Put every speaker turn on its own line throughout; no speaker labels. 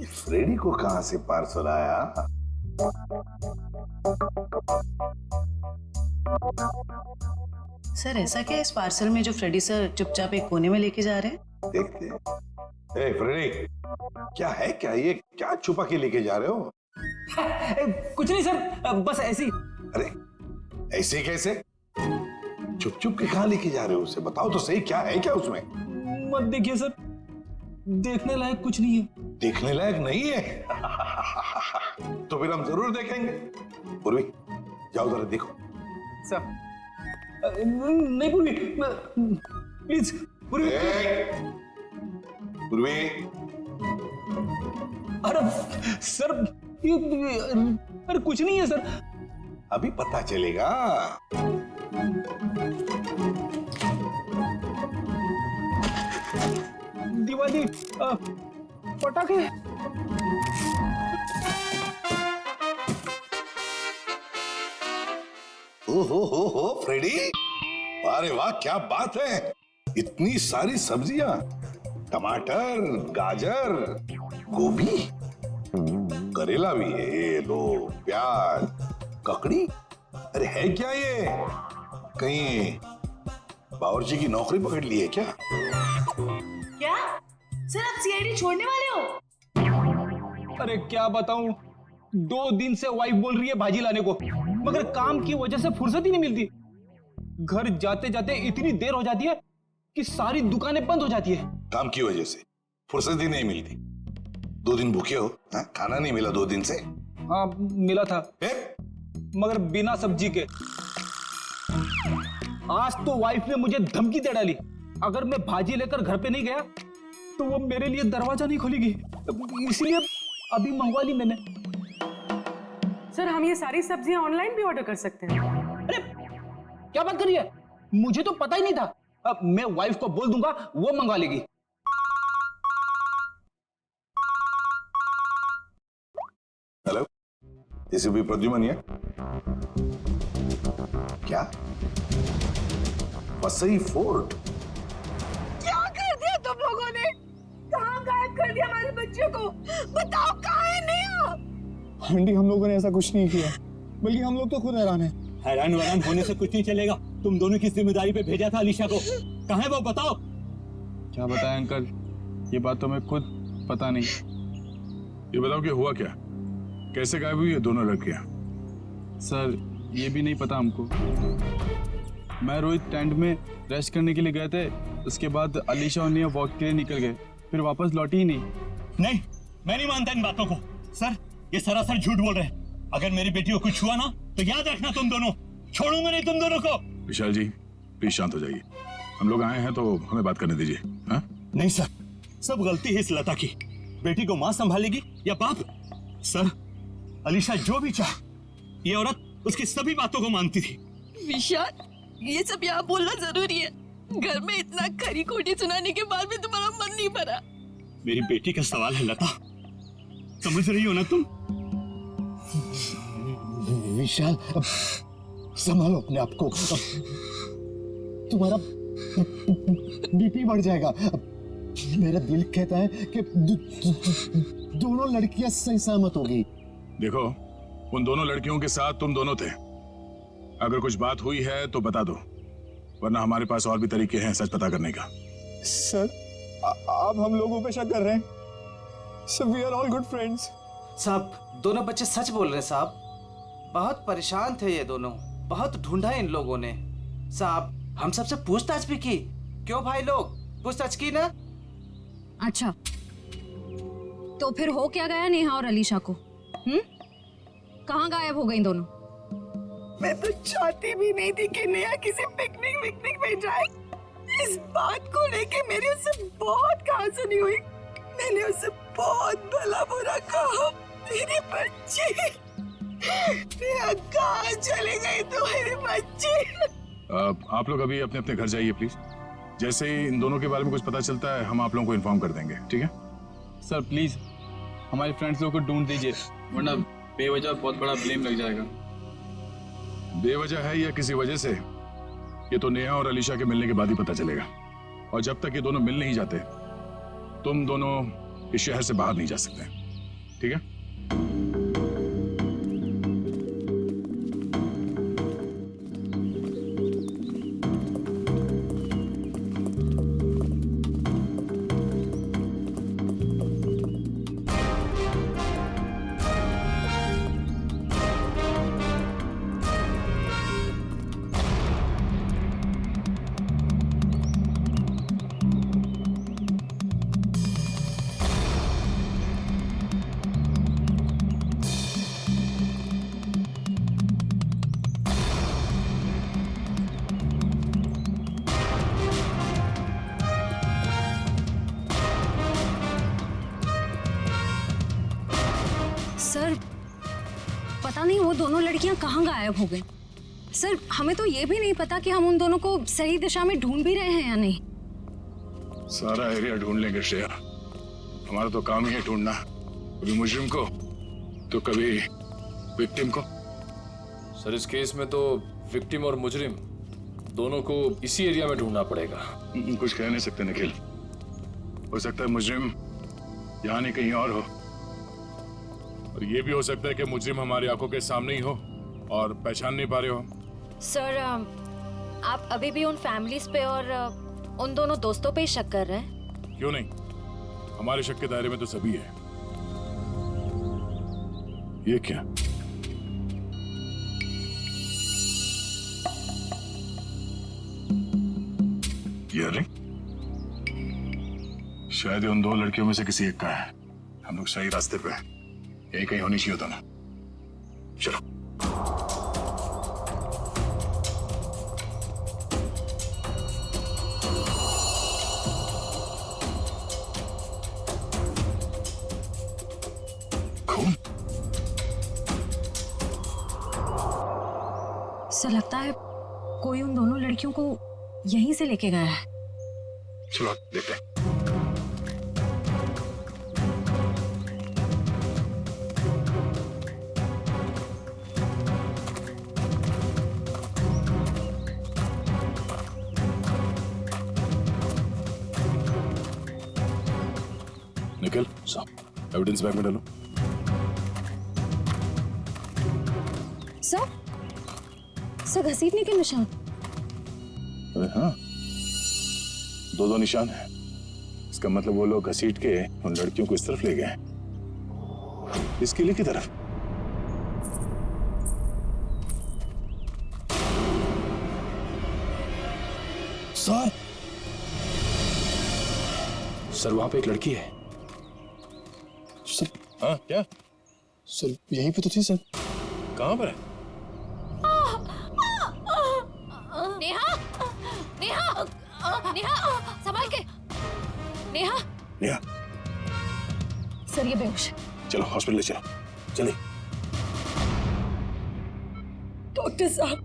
ये फ्रेडी को कहां से पार्सल आया?
सर ऐसा क्या इस पार्सल में जो फ्रेडी सर चुपचाप एक कोने में लेके जा रहे हैं?
देखते हैं। ए फ्रेडी, क्या है क्या ये? क्या छुपा के लेके जा रहे हो?
कुछ नहीं सर, बस ऐसी।
अरे ऐसे कैसे? चुप चुप के कहां लेके जा रहे हो उसे? बताओ तो सही, क्या है क्या उसमें?
मत देखिए सर, देखने लायक कुछ नहीं है।
देखने लायक नहीं है? तो फिर हम जरूर देखेंगे। पूर्वी जाओ जरा देखो।
सर नहीं पूर्वी, प्लीज पूर्वी।
पूर्वी,
अरे सर अरे कुछ नहीं है सर।
अभी पता चलेगा।
दिवाली पटाखे।
हो फ्रेडी, अरे वाह क्या बात है! इतनी सारी सब्जियां, टमाटर, गाजर, गोभी, करेला भी है, ये लो, प्याज, ककड़ी। अरे है क्या ये? कहीं बावर्ची की नौकरी पकड़ ली है क्या?
क्या सर आप सीआईडी छोड़ने वाले हो?
अरे क्या बताऊं, 2 दिन से वाइफ बोल रही है भाजी लाने को, मगर काम की वजह से फुर्सत ही नहीं मिलती। घर जाते जाते इतनी देर हो जाती है कि सारी दुकानें बंद हो जाती है।
काम की वजह से फुर्सत ही नहीं मिलती। 2 दिन भूखे हो? हा? खाना नहीं मिला 2 दिन से?
हाँ मिला था, मगर बिना सब्जी के। आज तो वाइफ ने मुझे धमकी दे डाली, अगर मैं भाजी लेकर घर पे नहीं गया तो वो मेरे लिए दरवाजा नहीं खोलेगी, इसलिए अभी मंगवा ली मैंने।
सर हम ये सारी सब्जियां ऑनलाइन भी ऑर्डर कर सकते हैं?
अरे क्या बात कर रही है, मुझे तो पता ही नहीं था। अब मैं वाइफ को बोल दूंगा, वो मंगवा लेगी।
हेलो, एसीपी प्रद्युमन है क्या? वसई फोर्ट?
क्या कर दिया तुम लोगों ने? कहाँ गायब कर दिया हमारे बच्चों को? बताओ कहाँ है नेहा?
आंटी हम लोगों ने ऐसा कुछ नहीं किया, बल्कि हम लोग तो खुद हैरान हैं।
हैरान वैरान होने से कुछ नहीं चलेगा। तुम दोनों की जिम्मेदारी पे भेजा था अलीशा को, कहाँ है वो बताओ।
क्या बताएं अंकल, ये बात तो मैं खुद पता नहीं।
ये बताओ कि हुआ क्या, कैसे गायब हुई ये दोनों लड़कियां?
सर ये भी नहीं पता हमको। मैं रोहित टेंट में रेस्ट करने के लिए गए थे, उसके बाद अलीशा और नेहा वॉक के लिए निकल गए, फिर वापस लौटी ही नहीं।
नहीं, मैं नहीं मानता इन बातों को। सर ये सरासर झूठ बोल रहे हैं। अगर मेरी बेटी को कुछ हुआ ना तो याद रखना, तुम दोनों छोड़ूंगा नहीं तुम दोनों को।
विशाल जी प्लीज शांत हो जाइए, हम लोग आए हैं तो हमें बात करने दीजिए। हाँ?
नहीं सर, सब गलती है इस लता की। बेटी को माँ संभालेगी या बाप? सर अलीशा जो भी चाहे, ये औरत उसकी सभी बातों को मानती थी।
विशाल ये सब यहाँ बोलना जरूरी है? घर में इतना खरी खोटी सुनाने के बाद भी तुम्हारा मन नहीं भरा?
मेरी बेटी का सवाल है लता, समझ रही हो ना तुम?
विशाल संभालो अपने आप को, तुम्हारा बीपी बढ़ जाएगा। मेरा दिल कहता है कि दोनों लड़कियां सही सलामत होगी।
देखो उन दोनों लड़कियों के साथ तुम दोनों थे, अगर कुछ बात हुई है तो बता दो, वरना हमारे पास और भी तरीके हैं सच पता करने का।
सर आप हम लोगों पे शक कर रहे हैं? Sir we are all good friends.
साहब दोनों बच्चे सच बोल रहे हैं साहब, बहुत परेशान थे ये दोनों, बहुत ढूंढा इन लोगों ने। साहब हम सबसे पूछताछ भी की, क्यों भाई लोग पूछताछ की ना?
अच्छा तो फिर हो क्या गया नेहा और अलीशा को? कहाँ गायब हो गई दोनों?
मैं तो चाहती भी नहीं थी कि नेहा किसी पिकनिक विकनिक में जाए। इस बात को लेके मेरी उससे बहुत कहासुनी हुई। मैंने उससे बहुत भला बुरा कहा। मेरे बच्चे नेहा कहाँ चले गए तुम्हारे बच्चे?
आप लोग अभी अपने अपने घर जाइए प्लीज। जैसे ही इन दोनों के बारे में कुछ पता चलता है हम आप लोगों को इन्फॉर्म कर देंगे, ठीक है?
सर प्लीज हमारे फ्रेंड्स लोगों को ढूंढ दीजिए, वरना बेवजह बहुत बड़ा ब्लेम लग जाएगा।
बेवजह है या किसी वजह से, ये तो नेहा और अलीशा के मिलने के बाद ही पता चलेगा। और जब तक ये दोनों मिल नहीं जाते तुम दोनों इस शहर से बाहर नहीं जा सकते। ठीक है?
सर पता नहीं वो दोनों लड़कियां कहाँ गायब हो गई। सर हमें तो ये भी नहीं पता कि हम उन दोनों को सही दिशा में ढूंढ भी रहे हैं या नहीं।
सारा एरिया ढूंढ लेंगे श्रेया, हमारा तो काम ही है ढूंढना, कभी मुजरिम को तो कभी विक्टिम को।
सर इस केस में तो विक्टिम और मुजरिम दोनों को इसी एरिया में ढूंढना पड़ेगा।
कुछ कह नहीं सकते निखिल, हो सकता है मुजरिम यहाँ नहीं कहीं और हो, और ये भी हो सकता है कि मुजरिम हमारी आंखों के सामने ही हो और पहचान नहीं पा रहे हो।
सर आप अभी भी उन फैमिलीज पे और उन दोनों दोस्तों पे ही शक कर रहे हैं?
क्यों नहीं, हमारे शक के दायरे में तो सभी है। ये क्या? ये रिंग शायद ये उन दो लड़कियों में से किसी एक का है। हम लोग सही रास्ते पे हैं, यही कहीं होनी चाहिए होता ना। चलो खून।
सर लगता है कोई उन दोनों लड़कियों को यहीं से लेके गया है।
चलो देखते हैं। निकल एविडेंस बैग में डालो।
सर घसीटने के निशान।
अरे हाँ, दो निशान है। इसका मतलब वो लोग घसीट के उन लड़कियों को इस तरफ ले गए, इस किले की तरफ।
सर वहां पे एक लड़की है।
सर हाँ क्या?
सर यहीं पे तो थी सर।
कहां पर है?
नेहा नेहा नेहा संभाल के। नेहा
नेहा
सर ये बेहोश है।
चलो हॉस्पिटल ले चलो, चलिए।
डॉक्टर साहब,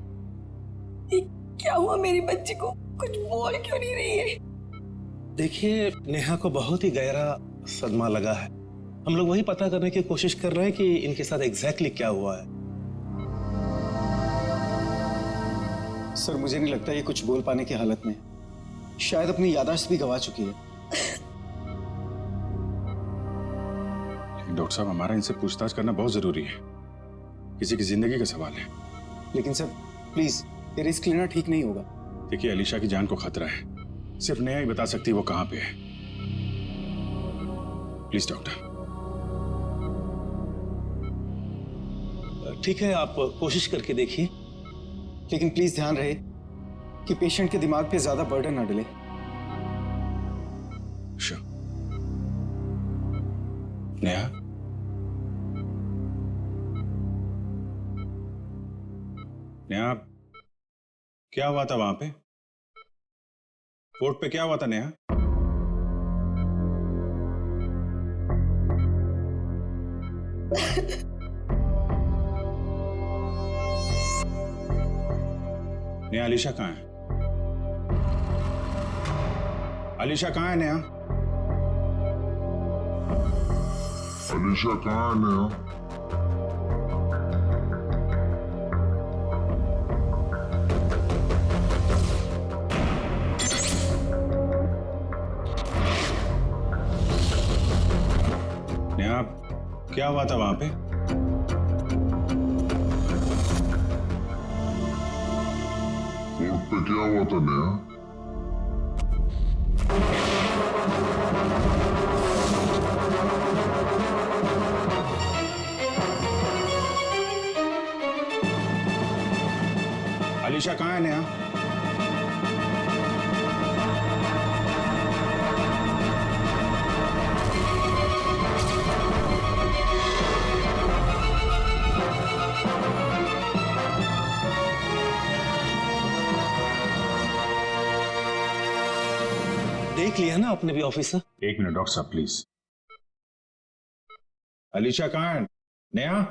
ये क्या हुआ मेरी बच्ची को? कुछ बोल क्यों नहीं रही है?
देखिए, नेहा को बहुत ही गहरा सदमा लगा है। हम लोग वही पता करने की कोशिश कर रहे हैं कि इनके साथ एग्जैक्टली क्या हुआ है।
सर मुझे नहीं लगता ये कुछ बोल पाने की हालत में है। शायद अपनी याददाश्त भी गंवा चुकी है।
डॉक्टर साहब, हमारा इनसे पूछताछ करना बहुत जरूरी है, किसी की जिंदगी का सवाल है।
लेकिन सर प्लीज, ये रिस्क लेना ठीक नहीं होगा।
देखिए, अलीशा की जान को खतरा है, सिर्फ नेहा ही बता सकती है वो कहां पे है। Please doctor.
ठीक है, आप कोशिश करके देखिए,
लेकिन प्लीज ध्यान रहे कि पेशेंट के दिमाग पे ज्यादा बर्डन ना डले।
नेहा, नेहा क्या हुआ था वहां पे? कोर्ट पे क्या हुआ था नेहा? नेहा, अलीशा कहाँ है? अलीशा कहाँ है नेहा?
अलीशा कहाँ है नेहा?
क्या हुआ था वहां पे?
कोर्ट पे क्या हुआ था नेहा?
अलीशा कहाँ है नेहा?
देख लिया ना आपने भी ऑफिसर?
एक मिनट डॉक्टर साहब प्लीज। अलीशा कहाँ है? नेहा?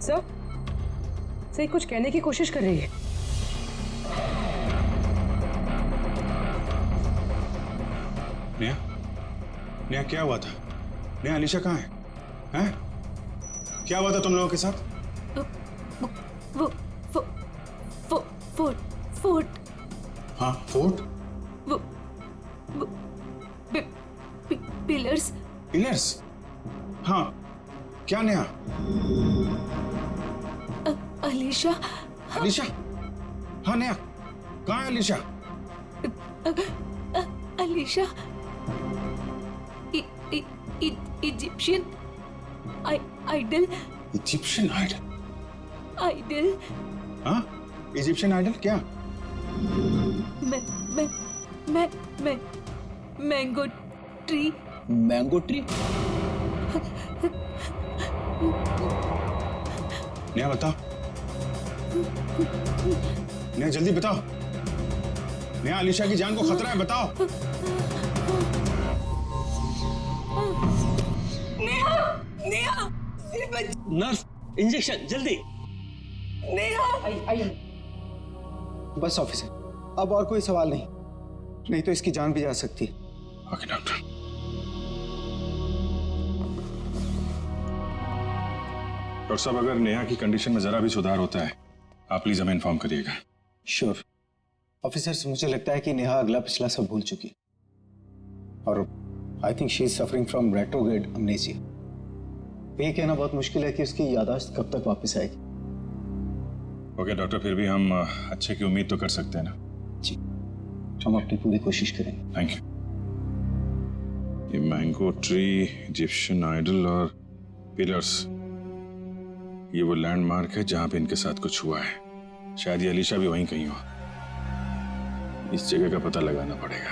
सर कुछ कहने की कोशिश कर रही है।
नेहा? नेहा क्या हुआ था? नेहा अलीशा कहाँ है? हैं? क्या हुआ था तुम लोगों के साथ?
फोर्ट।
हाँ फोर्ट?
पिलर्स।
पिलर्स? हाँ क्या नेहा?
अलीशा।
अलीशा? हाँ नेहा कहाँ है Alisha?
Alisha Egyptian idol.
Egyptian idol?
Idol.
हाँ इजिप्शियन आइडल क्या?
Mango tree.
Mango tree?
Neha बताओ, नेहा जल्दी बताओ। नेहा अलीशा की जान को खतरा है, बताओ।
नेहा
नर्स इंजेक्शन जल्दी।
नेहा
बस ऑफिसर, अब और कोई सवाल नहीं तो इसकी जान भी जा सकती है।
Okay doctor. डॉक्टर साहब अगर नेहा की कंडीशन में जरा भी सुधार होता है आप प्लीज हमें इन्फॉर्म करिएगा।
श्योर ऑफिसर्स, मुझे लगता है कि नेहा अगला पिछला सब भूल चुकी है और I think she is suffering from retrograde amnesia. ये कहना बहुत मुश्किल है कि उसकी याददाश्त कब तक वापस आएगी।
ओके डॉक्टर, फिर भी हम अच्छे की उम्मीद तो कर सकते हैं ना?
जी, हम अपनी पूरी कोशिश करेंगे।
Thank you. ये मैंगो ट्री, इजिप्शियन आइडल और पिलर्स, ये वो लैंडमार्क है जहां पे इनके साथ कुछ हुआ है। शायद ये अलीशा भी वहीं कहीं हो। इस जगह का पता लगाना पड़ेगा।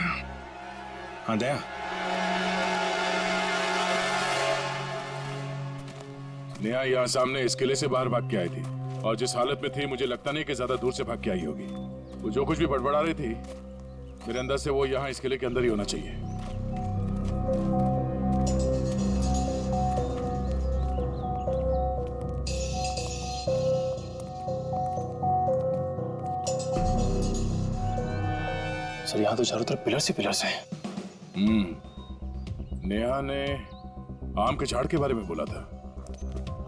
हाँ दया,
नेहा यहाँ सामने इस किले से बाहर भाग के आई थी और जिस हालत में थी मुझे लगता नहीं कि ज्यादा दूर से भाग के आई होगी। वो जो कुछ भी बड़बड़ा रही थी मेरे अंदर से वो यहाँ इस किले के अंदर ही होना चाहिए।
सर यहाँ तो चारों तरफ पिलर्स ही पिलर्स हैं।
नेहा ने आम के झाड़ के बारे में बोला था।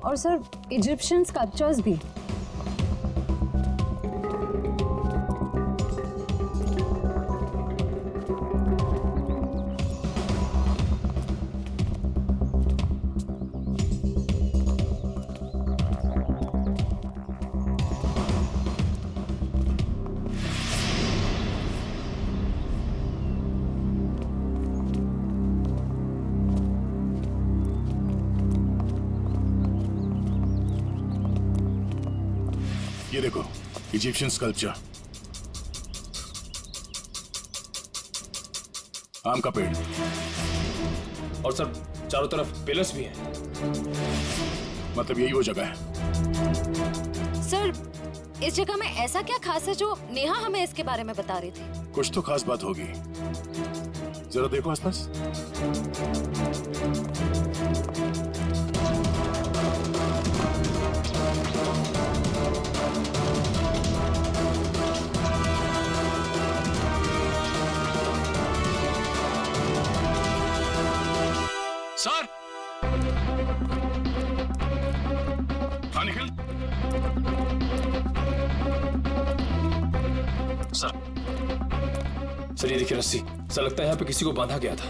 और सर इजिप्शियन स्कल्पचर्स भी।
ये देखो इजिप्शियन स्कल्पचर, आम का पेड़
और सर चारों तरफ पिलर्स भी हैं।
मतलब यही वो जगह है।
सर इस जगह में ऐसा क्या खास है जो नेहा हमें इसके बारे में बता रही थी?
कुछ तो खास बात होगी। जरा देखो आसपास।
सर,
हाँ निखिल।
सर ये देखिए रस्सी। सर लगता है यहाँ पे किसी को बांधा गया था।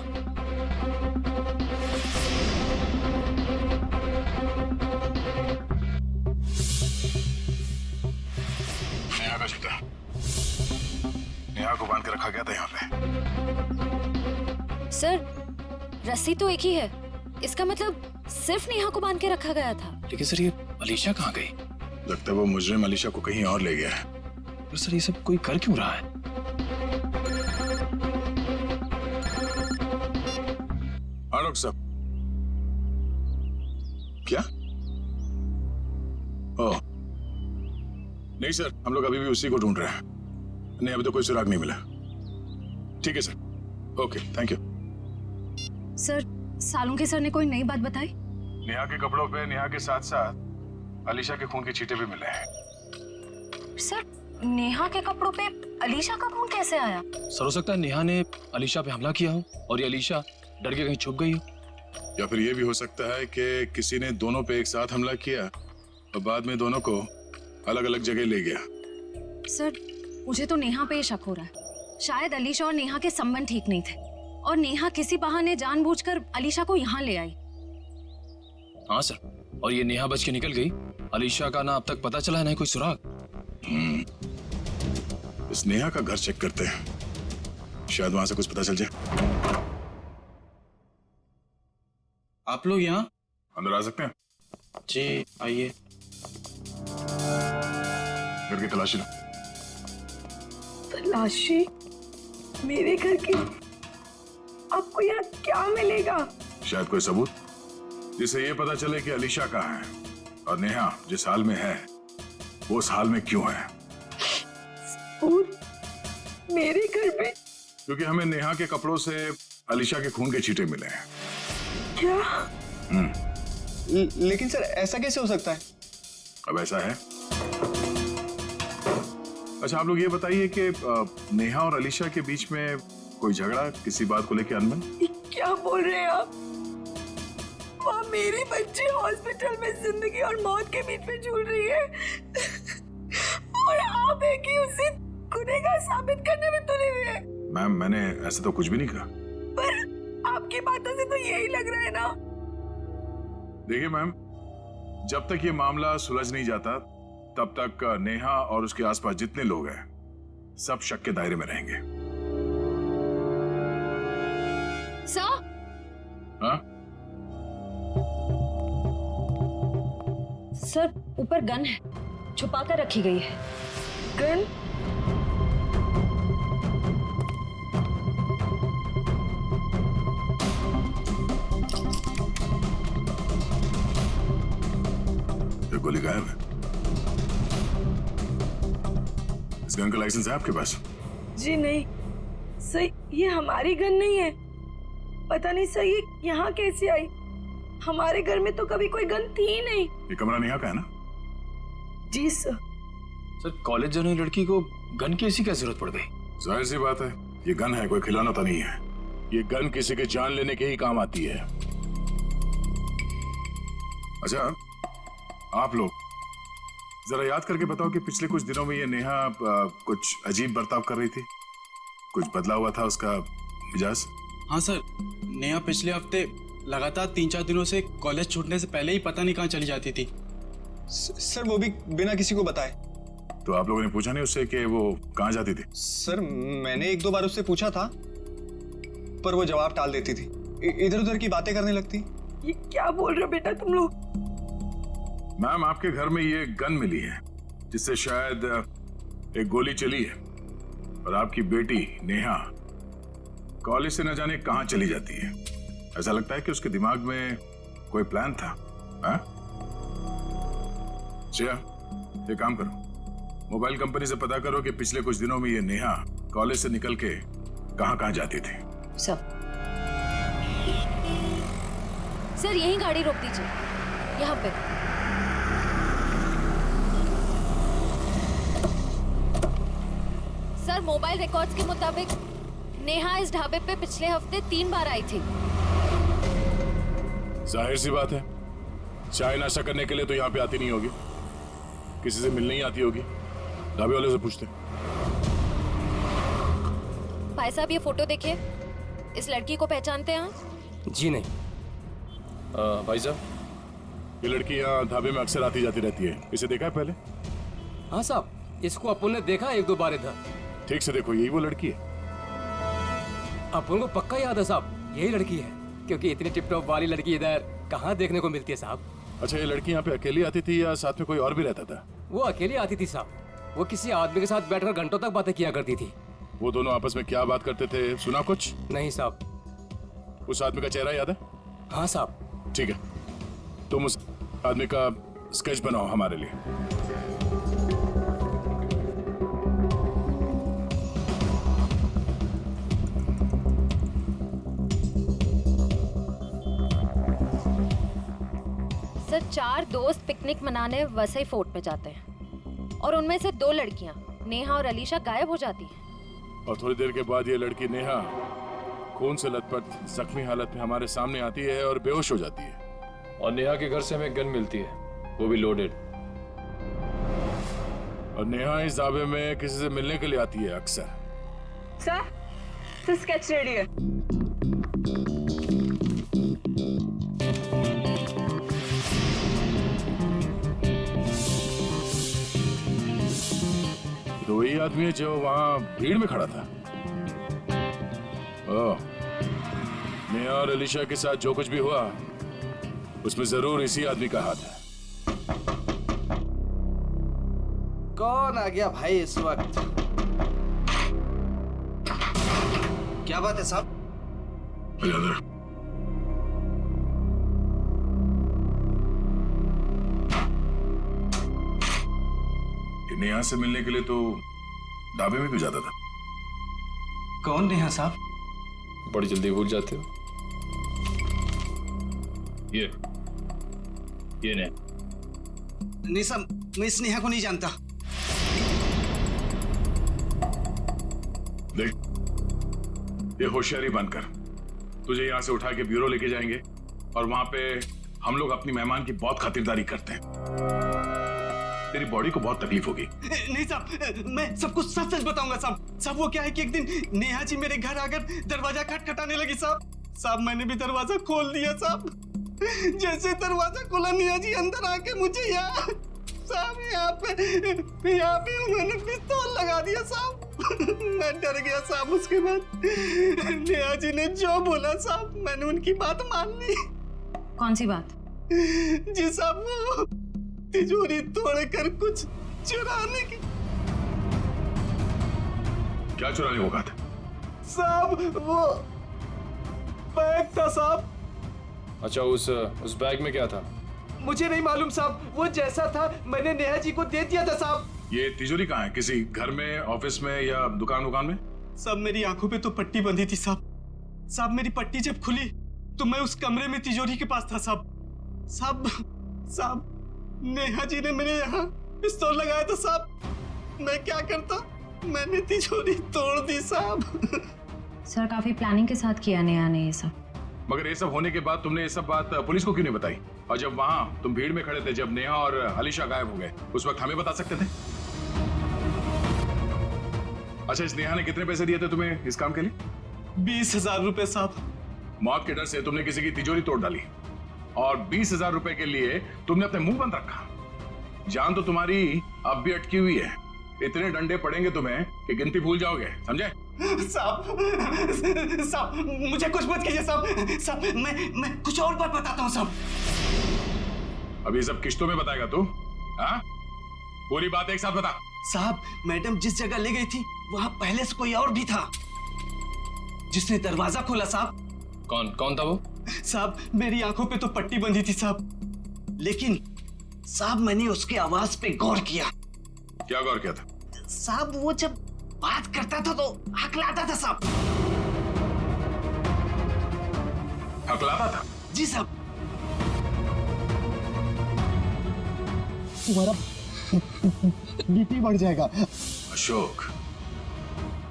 नेहा का जूता। नेहा को बांध के रखा गया था यहाँ पे।
सर रस्सी तो एक ही है, इसका मतलब सिर्फ नेहा को बांध के रखा गया था।
लेकिन सर ये अलीशा कहाँ गई?
लगता है वो मुजरिम अलीशा को कहीं और ले गया है।
पर सर ये सब कोई कर क्यों रहा है?
हाँ डॉक्टर साहब। क्या? ओह नहीं सर, हम लोग अभी भी उसी को ढूंढ रहे हैं। नहीं अभी तो कोई सुराग नहीं मिला। ठीक है sir, okay thank you.
Sir Salunke sir ने कोई नई बात बताई?
नेहा के कपड़ों पे नेहा के साथ साथ अलीशा के खून के छींटे भी मिले हैं।
सर नेहा के कपड़ों पे अलीशा का खून कैसे आया?
सर हो सकता है नेहा ने अलीशा पे हमला किया हो और ये अलीशा डर के कहीं छुप गई हो।
या फिर ये भी हो सकता है कि किसी ने दोनों पे एक साथ हमला किया और बाद में दोनों को अलग अलग जगह ले गया।
सर मुझे तो नेहा पे ही शक हो रहा है। शायद अलीशा और नेहा के संबंध ठीक नहीं थे और नेहा किसी बहाने जानबूझकर अलीशा को यहाँ ले आई।
हाँ सर, और ये नेहा बच के निकल गई। अलीशा का ना अब तक पता चला है ना कोई सुराग।
इस नेहा का घर चेक करते हैं, शायद वहां से कुछ पता चल जाए।
आप लोग यहाँ
अंदर आ सकते हैं?
जी आइए।
घर की तलाशी लो।
तलाशी? मेरे घर की? आपको यहाँ क्या मिलेगा?
शायद कोई सबूत जिससे ये पता चले कि अलीशा कहाँ है और नेहा जिस हाल में है वो उस हाल में क्यों है।
सबूत? मेरे घर पे?
क्योंकि हमें नेहा के कपड़ों से अलीशा के खून के छींटे मिले हैं।
क्या?
लेकिन सर ऐसा कैसे हो सकता है?
अब ऐसा है। अच्छा आप लोग ये बताइए कि नेहा और अलीशा के बीच में कोई झगड़ा किसी बात को लेकर अनबन?
क्या बोल रहे हैं आप? वहाँ मेरी बच्ची हॉस्पिटल में जिंदगी और मौत के बीच में झूल रही है और आप एक ही उसे गुनहगार साबित करने में तुले हुए हैं।
मैम मैंने ऐसा तो कुछ भी नहीं कहा।
पर आपकी बातों से तो यही लग रहा है ना।
देखिए मैम, जब तक ये मामला सुलझ नहीं जाता तब तक नेहा और उसके आसपास जितने लोग हैं सब शक के दायरे में रहेंगे।
सर?
हाँ?
सर ऊपर गन है, छुपा कर रखी गई है।
गन?
ये गोली गायब है। इस गन का लाइसेंस है आपके पास?
जी नहीं सर, ये हमारी गन नहीं है। पता नहीं सर ये यहाँ कैसे आई। हमारे घर में तो कभी कोई गन थी ही नहीं।
ये कमरा नेहा का है ना?
जी सर।
सर कॉलेज जाने लड़की को गन की ऐसी क्या जरूरत पड़ गई?
जाहिर सी बात है, ये गन है, कोई खिलौना तो नहीं है। ये गन किसी के जान लेने के ही काम आती है। अच्छा आप लोग जरा याद करके बताओ कि पिछले कुछ दिनों में ये नेहा कुछ अजीब बर्ताव कर रही थी, कुछ बदला हुआ था उसका मिजाज?
हाँ सर, नेहा पिछले हफ्ते लगातार 3-4 दिनों से कॉलेज छूटने से पहले ही पता नहीं कहाँ चली जाती थी। सर वो भी बिना किसी को बताए।
तो आप लोगों ने पूछा नहीं उससे कि वो कहाँ जाती थी?
सर मैंने 1-2 बार उससे पूछा था पर वो जवाब टाल देती थी, इधर उधर की बातें करने लगती।
ये क्या बोल रहे हो बेटा तुम लोग?
मैम आपके घर में ये गन मिली है जिससे शायद एक गोली चली है और आपकी बेटी नेहा कॉलेज से न जाने कहां चली जाती है। ऐसा लगता है कि उसके दिमाग में कोई प्लान था। हाँ? श्रेया, ये काम करो, मोबाइल कंपनी से पता करो कि पिछले कुछ दिनों में ये नेहा कॉलेज से निकल के कहां-कहां जाती थी।
सब सर यहीं गाड़ी रोक दीजिए, यहाँ पे। सर मोबाइल रिकॉर्ड्स के मुताबिक नेहा इस ढाबे पे पिछले हफ्ते 3 बार आई थी।
जाहिर सी बात है, चाय नाश्ता करने के लिए तो यहाँ पे आती नहीं होगी, किसी से मिलने ही आती होगी। ढाबे वाले से पूछते।
भाई साहब ये फोटो देखिए, इस लड़की को पहचानते हैं आप?
जी नहीं। भाई साहब,
ये लड़की यहाँ ढाबे में अक्सर आती जाती रहती है, इसे देखा है पहले?
हाँ साहब, इसको अपन ने देखा 1-2 बार इधर।
ठीक से देखो, यही वो लड़की है।
अपन को पक्का याद है साहब, यही लड़की है, क्योंकि इतनी टिप-टॉप वाली लड़की इधर कहाँ देखने को मिलती है साहब।
अच्छा, ये लड़की यहाँ पे अकेली आती थी या साथ में कोई और भी रहता था?
वो अकेली आती थी साहब, वो किसी आदमी के साथ बैठकर घंटों तक बातें किया करती थी।
वो दोनों आपस में क्या बात करते थे, सुना कुछ?
नहीं साहब।
उस आदमी का चेहरा याद है?
हाँ साहब।
ठीक है, तुम उस आदमी का स्केच बनाओ हमारे लिए।
सर 4 दोस्त पिकनिक मनाने वसई फोर्ट में जाते हैं और उनमें से 2 लड़कियां नेहा और अलीशा गायब हो जाती हैं।
और थोड़ी देर के बाद ये लड़की नेहा खून से लथपथ जख्मी हालत में हमारे सामने आती है और बेहोश हो जाती है।
और नेहा के घर से हमें गन मिलती है, वो भी लोडेड।
और नेहा इस ढाबे में किसी से मिलने के लिए आती है अक्सर।
सर स्केच रेडी है।
तो वही आदमी है जो वहां भीड़ में खड़ा था। ओह, नेहा और अलीशा के साथ जो कुछ भी हुआ उसमें जरूर इसी आदमी का हाथ है।
कौन आ गया भाई इस वक्त? क्या बात है साहब?
नेहा से मिलने के लिए तो ढाबे में भी जाता था।
कौन नेहा साहब?
बड़ी जल्दी भूल जाते हो।
ये नेहा।
नहीं साहब, मैं इस नेहा को नहीं जानता।
देख, ये होशियारी बनकर तुझे यहाँ से उठा के ब्यूरो लेके जाएंगे और वहां पे हम लोग अपनी मेहमान की बहुत खातिरदारी करते हैं। तेरी बॉडी को बहुत तकलीफ होगी।
नहीं साहब, मैं सब कुछ सच सच बताऊंगा साहब। साहब वो क्या है कि एक दिन नेहा जी मेरे घर आकर दरवाजा खटखटाने लगी साहब। मैंने भी दरवाजा खोल दिया साहब। जैसे दरवाजा खोला नेहा जी अंदर आके मुझे यहाँ पे उन्होंने पिस्तौल लगा दिया साहब। मैं डर गया साहब। उसके बाद नेहा जी ने जो बोला साहब, मैंने उनकी बात मान ली।
कौन सी बात?
जी साहब, वो तिजोरी तोड़कर कुछ चुराने की।
क्या चुराने को कहा था?
साहब वो बैग था साहब।
अच्छा, उस बैग में क्या था?
मुझे नहीं मालूम साहब, वो जैसा था मैंने नेहा जी को दे दिया था साहब।
ये तिजोरी कहाँ है? किसी घर में, ऑफिस में या दुकान में?
साहब मेरी आंखों पे तो पट्टी बंधी थी साहब। मेरी पट्टी जब खुली तो मैं उस कमरे में तिजोरी के पास था साहब। नेहा जी ने मेरे यहाँ पिस्तौल लगाया था साहब। मैं क्या करता, मैंने तिजोरी तोड़ दी साहब।
सर काफी प्लानिंग के साथ किया नेहा ने ये सब।
मगर ये सब होने के बाद तुमने ये सब बात पुलिस को क्यों नहीं बताई? और जब वहां तुम भीड़ में खड़े थे, जब नेहा और अलीशा गायब हो गए, उस वक्त हमें बता सकते थे। अच्छा, इस नेहा ने कितने पैसे दिए थे तुम्हें इस काम के लिए?
20,000 रुपए साहब।
मौत के डर से तुमने किसी की तिजोरी तोड़ डाली और 20,000 रुपए के लिए तुमने अपने मुंह बंद रखा। जान तो तुम्हारी अब भी अटकी हुई है। इतने डंडे पड़ेंगे तुम्हें कि गिनती भूल जाओगे, समझे?
साहब मुझे कुछ मत कीजिए साहब। मैं कुछ और बात बताता हूँ साहब।
अब ये सब किश्तों में बताएगा तू? हाँ, पूरी बात एक साथ बता।
साहब मैडम जिस जगह ले गई थी वहां पहले से कोई और भी था जिसने दरवाजा खोला साहब।
कौन था वो?
साहब मेरी आंखों पे तो पट्टी बंधी थी साहब, लेकिन साहब मैंने उसकी आवाज पे गौर किया।
क्या गौर किया था?
साहब वो जब बात करता था तो हकलाता था साहब।
बतलाना था।
जी साहब।
तुम्हारा बीपी बढ़ जाएगा।
अशोक,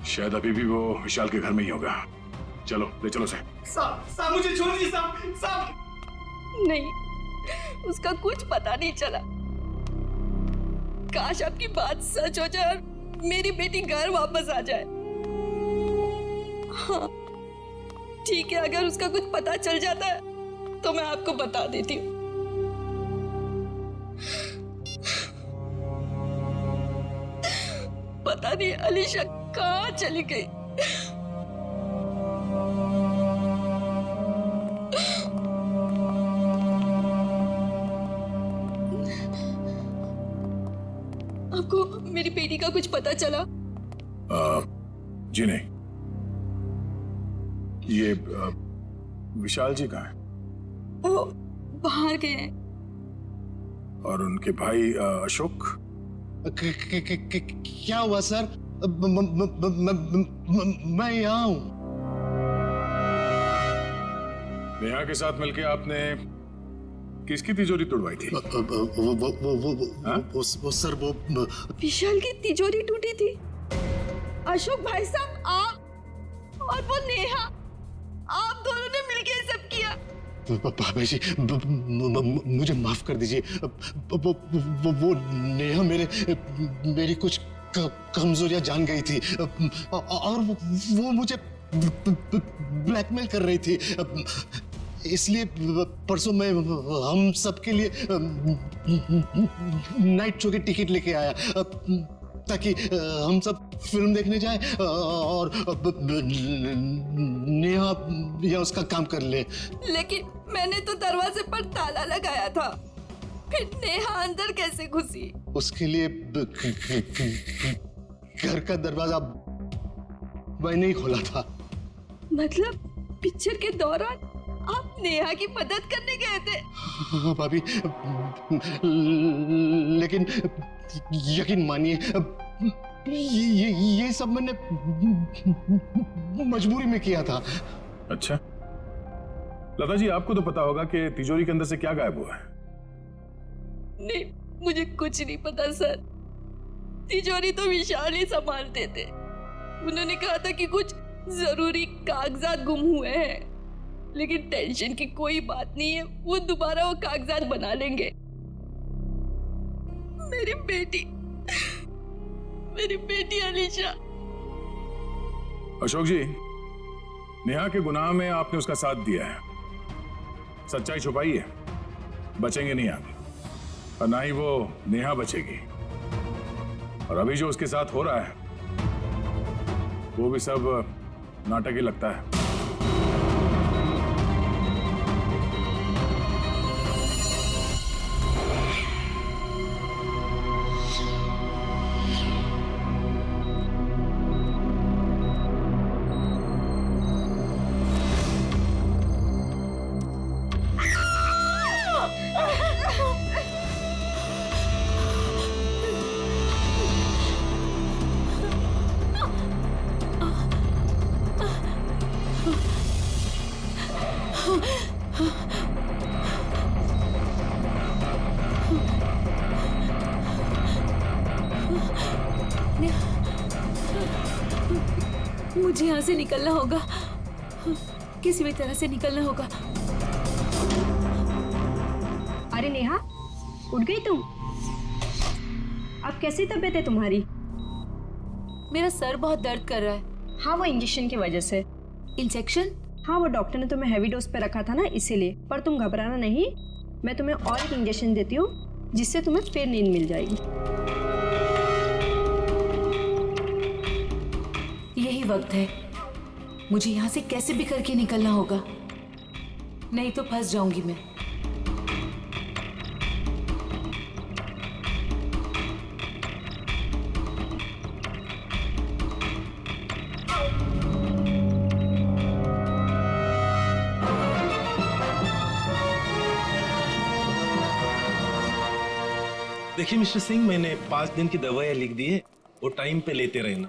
शायद अभी भी वो विशाल के घर में ही होगा। चलो ले चलो से।
साहब मुझे छोड़ दीजिए साहब। साहब
नहीं, उसका कुछ पता नहीं चला। काश आपकी बात सच हो जाए और मेरी बेटी घर वापस आ जाए। हाँ ठीक है, अगर उसका कुछ पता चल जाता है तो मैं आपको बता देती हूँ। पता नहीं अलीशा कहाँ चली गई। आपको मेरी बेटी का कुछ पता चला?
जी नहीं। ये विशाल जी कहाँ हैं?
वो बाहर गए हैं।
और उनके भाई अशोक?
क्या हुआ सर? मैं यहाँ हूँ।
नेहा के साथ मिलके आपने किसकी तिजोरी तोड़वाई थी?
वो सर वो
विशाल की तिजोरी टूटी थी। अशोक भाई साहब, आप और वो नेहा, आप दोनों ने मिलके ये सब किया।
बाबा जी मुझे माफ कर दीजिए। वो नेहा मेरी कुछ कमजोरियां जान गई थी और वो मुझे ब्लैकमेल कर रही थी। इसलिए परसों मैं हम सबके लिए नाइट शो की टिकट लेके आया ताकि हम सब फिल्म देखने जाएं और नेहा या उसका काम कर ले।
लेकिन मैंने तो दरवाजे पर ताला लगाया था, फिर नेहा अंदर कैसे घुसी?
उसके लिए घर का दरवाजा मैंने ही खोला था।
मतलब पिक्चर के दौरान आप नेहा की मदद करने गए थे?
हाँ भाभी, लेकिन यकीन मानिए ये सब मैंने मजबूरी में किया था।
अच्छा लता जी, आपको तो पता होगा कि तिजोरी के अंदर से क्या गायब हुआ है?
नहीं, मुझे कुछ नहीं पता सर। तिजोरी तो विशाल ही संभालते थे। उन्होंने कहा था कि कुछ जरूरी कागजात गुम हुए हैं, लेकिन टेंशन की कोई बात नहीं है, वो दोबारा वो कागजात बना लेंगे। मेरी बेटी अलीशा।
अशोक जी, नेहा के गुनाह में आपने उसका साथ दिया है, सच्चाई छुपाई है, बचेंगे नहीं आप और ना ही वो नेहा बचेगी। और अभी जो उसके साथ हो रहा है वो भी सब नाटक ही लगता है।
मुझे यहाँ से निकलना होगा, किसी भी तरह से निकलना होगा।
अरे नेहा, उठ गई तुम? अब कैसी तबीयत है तुम्हारी?
मेरा सर बहुत दर्द कर रहा है।
हाँ, वो इंजेक्शन की वजह से।
इंजेक्शन?
हाँ, वो डॉक्टर ने तुम्हें हैवी डोज पे रखा था ना, इसीलिए। पर तुम घबराना नहीं, मैं तुम्हें और एक इंजेक्शन देती हूँ जिससे तुम्हें फिर नींद मिल जाएगी।
यही वक्त है, मुझे यहाँ से कैसे भी करके निकलना होगा, नहीं तो फंस जाऊंगी मैं।
देखिए मिस्टर सिंह, मैंने 5 दिन की दवाइयाँ लिख दी है, वो टाइम पे लेते रहना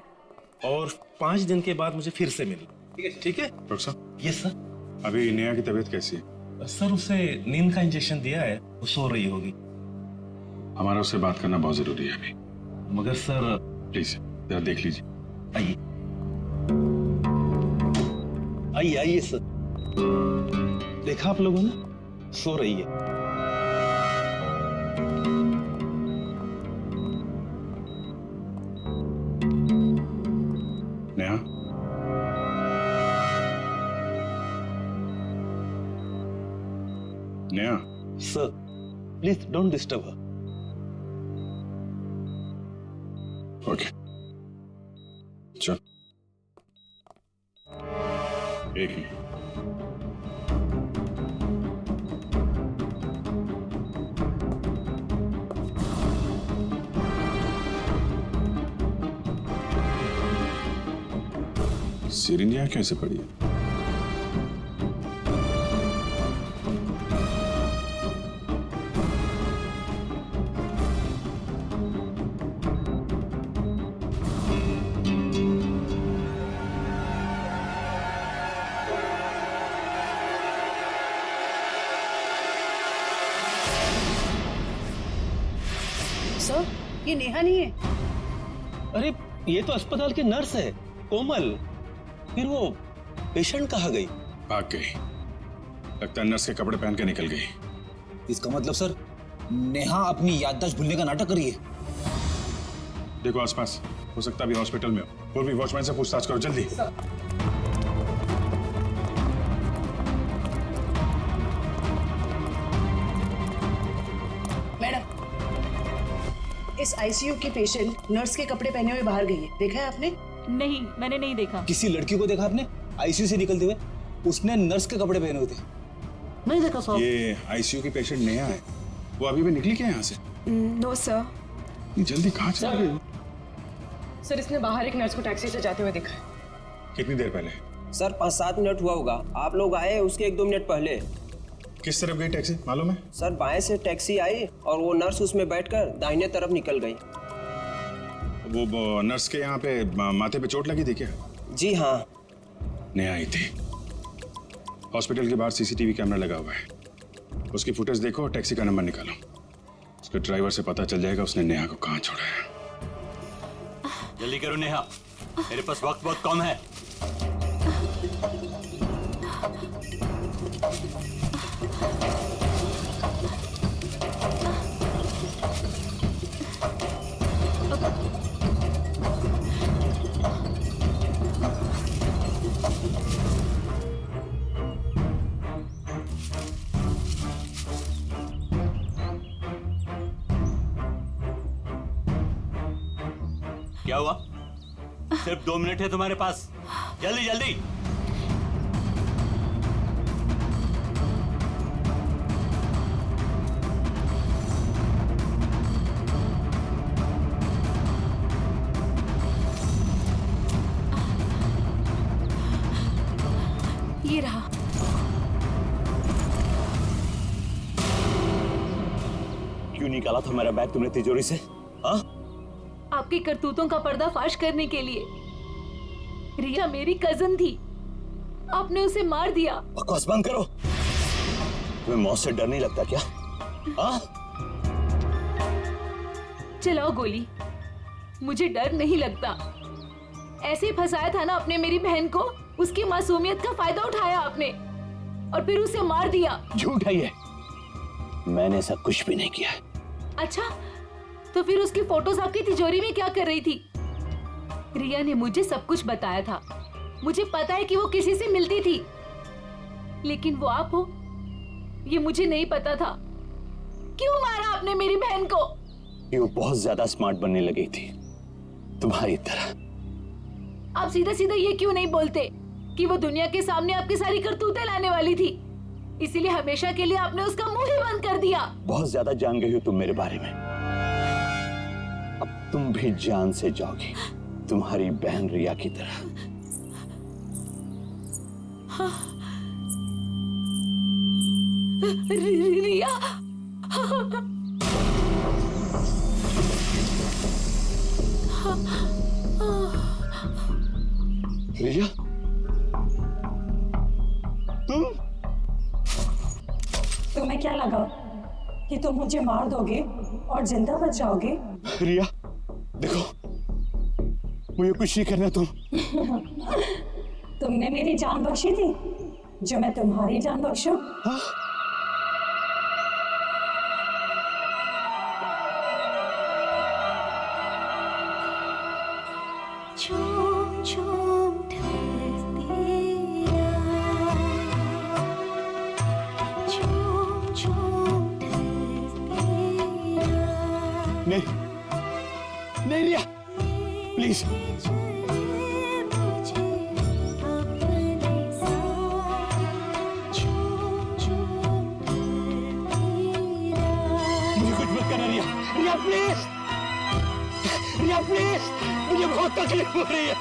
और 5 दिन के बाद मुझे फिर से मिलना। ठीक है?
डॉक्टर साहब।
Yes sir.
अभी नेहा की तबीयत कैसी है?
सर उसे नींद का इंजेक्शन दिया है, वो सो रही होगी।
हमारा उससे बात करना बहुत जरूरी है अभी।
मगर सर
प्लीज जरा देख लीजिए।
आइए आइए आइए सर। देखा आप लोगों ने, सो रही है।
Neha, Neha.
Sir please don't disturb her.
Okay चल। एक मिनट। सिरिंज यहाँ कैसे पड़ी है?
सर, ये नेहा नहीं है।
अरे ये तो अस्पताल की नर्स है, कोमल। फिर वो पेशेंट कहाँ गई?
भाग गई। लगता है नर्स के कपड़े पहन के निकल गई।
इसका मतलब सर नेहा अपनी याददाश्त भूलने का नाटक कर रही है।
देखो आसपास, हो सकता है अभी हॉस्पिटल में हो। पूर्वी वॉचमैन से पूछताछ करो जल्दी।
मैडम, इस आईसीयू की पेशेंट नर्स के कपड़े पहने हुए बाहर गई है, देखा है आपने?
नहीं, मैंने नहीं देखा।
किसी लड़की को देखा आपने आईसीयू से निकलते हुए? उसने नर्स के कपड़े पहने हुए थे।
नहीं देखा साहब।
ये आईसीयू की पेशेंट नेहा है। वो अभी भी निकली क्या यहाँ से?
No sir.
जल्दी कहाँ चली गई?
सर, इसने बाहर एक नर्स को टैक्सी से जाते हुए देखा है।
कितनी देर पहले?
सर 5-7 मिनट हुआ होगा। आप लोग आए उसके 1-2 मिनट पहले।
किस तरफ गई टैक्सी मालूम है?
सर बाएं से टैक्सी आई और वो नर्स उसमें बैठकर दाहिने तरफ निकल गई।
वो नर्स के यहाँ पे माथे पे चोट लगी थी क्या?
जी हाँ।
नेहा आई थी। हॉस्पिटल के बाहर सीसीटीवी कैमरा लगा हुआ है, उसकी फुटेज देखो और टैक्सी का नंबर निकालो। उसके ड्राइवर से पता चल जाएगा उसने नेहा को कहाँ छोड़ा है।
जल्दी करो नेहा, मेरे पास वक्त बहुत कम है। क्या हुआ? सिर्फ 2 मिनट है तुम्हारे पास, जल्दी जल्दी।
ये रहा।
क्यों निकाला था मेरा बैग तुमने तिजोरी से? हाँ?
आपकी करतूतों का पर्दाफाश करने के लिए। रिया मेरी कजन थी, आपने उसे मार दिया।
बकवास बंद करो। तुम्हें मौत से डर नहीं लगता क्या? हाँ?
चलाओ गोली, मुझे डर नहीं लगता। ऐसे ही फंसाया था ना आपने मेरी बहन को, उसकी मासूमियत का फायदा उठाया आपने और फिर उसे मार दिया।
झूठ है ये, मैंने ऐसा कुछ भी नहीं किया।
अच्छा, तो फिर उसकी फोटोज आपकी तिजोरी में क्या कर रही थी? रिया ने मुझे सब कुछ बताया था। मुझे पता है कि वो किसी से मिलती थी, लेकिन वो आप हो ये मुझे नहीं पता था। क्यों मारा आपने मेरी बहन को?
कि वो बहुत ज्यादा स्मार्ट बनने लगी थी तुम्हारी तरह।
आप सीधा सीधा ये क्यों नहीं बोलते कि वो दुनिया के सामने आपकी सारी करतूतें लाने वाली थी, इसीलिए हमेशा के लिए आपने उसका मुंह ही बंद कर दिया।
बहुत ज्यादा जान गई हो तुम मेरे बारे में, अब तुम भी जान से जाओगी तुम्हारी बहन रिया की तरह।
हाँ। रिया
रिया तुम
तुम्हें क्या लगा कि तुम मुझे मार दोगे और जिंदा बच जाओगे?
रिया देखो, मुझे कुछ नहीं करना तुम।
तुमने मेरी जान बख्शी थी, जो मैं तुम्हारी जान बख्शूं?
हाँ? नहीं नहीं रिया, प्लीज। मुझे कुछ मत करना रिया, रिया प्लीज, रिया प्लीज, मुझे बहुत तकलीफ हो रही है।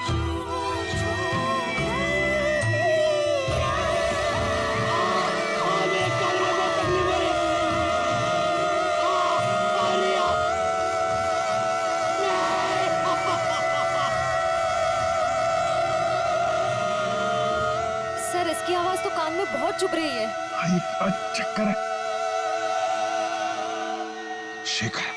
सर इसकी आवाज तो कान में बहुत चुभ रही है।
चक्कर है। शेखर,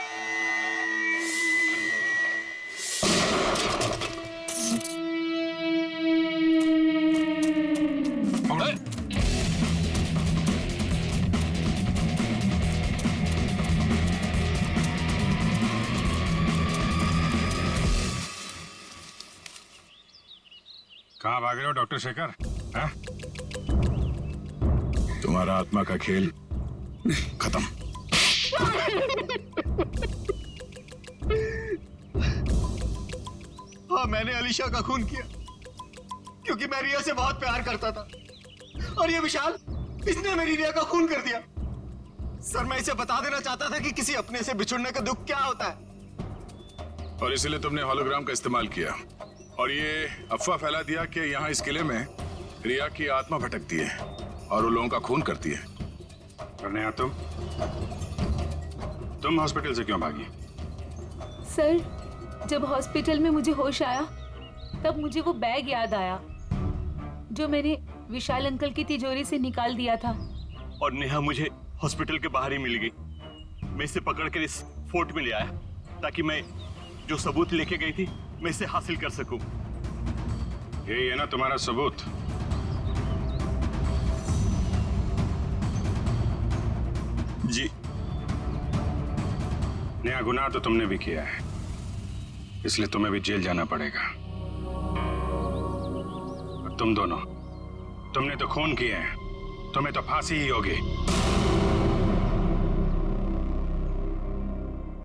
कहाँ भाग रहे हो डॉक्टर शेखर? हाँ? तुम्हारा आत्मा का खेल खत्म।
हाँ, मैंने अलीशा का खून किया क्योंकि मैं रिया से बहुत प्यार करता था, और ये विशाल, इसने मेरी रिया का खून कर दिया। सर, मैं इसे बता देना चाहता था कि किसी अपने से बिछुड़ने का दुख क्या होता है।
और इसलिए तुमने होलोग्राम का इस्तेमाल किया और ये अफवाह फैला दिया कि यहाँ इस किले में रिया की आत्मा भटकती है और वो लोगों का खून करती है। और नेहा, तुम हॉस्पिटल से क्यों भागी?
सर, जब हॉस्पिटल में मुझे होश आया तब मुझे वो बैग याद आया जो मैंने विशाल अंकल की तिजोरी से निकाल दिया था।
और नेहा मुझे हॉस्पिटल के बाहर ही मिल गई। मैं इसे पकड़कर इस फोर्ट में ले आया ताकि मैं जो सबूत लेके गई थी मैं इसे हासिल कर सकूं।
यही है ना तुम्हारा सबूत?
जी।
नया गुनाह तो तुमने भी किया है, इसलिए तुम्हें भी जेल जाना पड़ेगा। और तुम दोनों, तुमने तो खून किए हैं, तुम्हें तो फांसी ही होगी।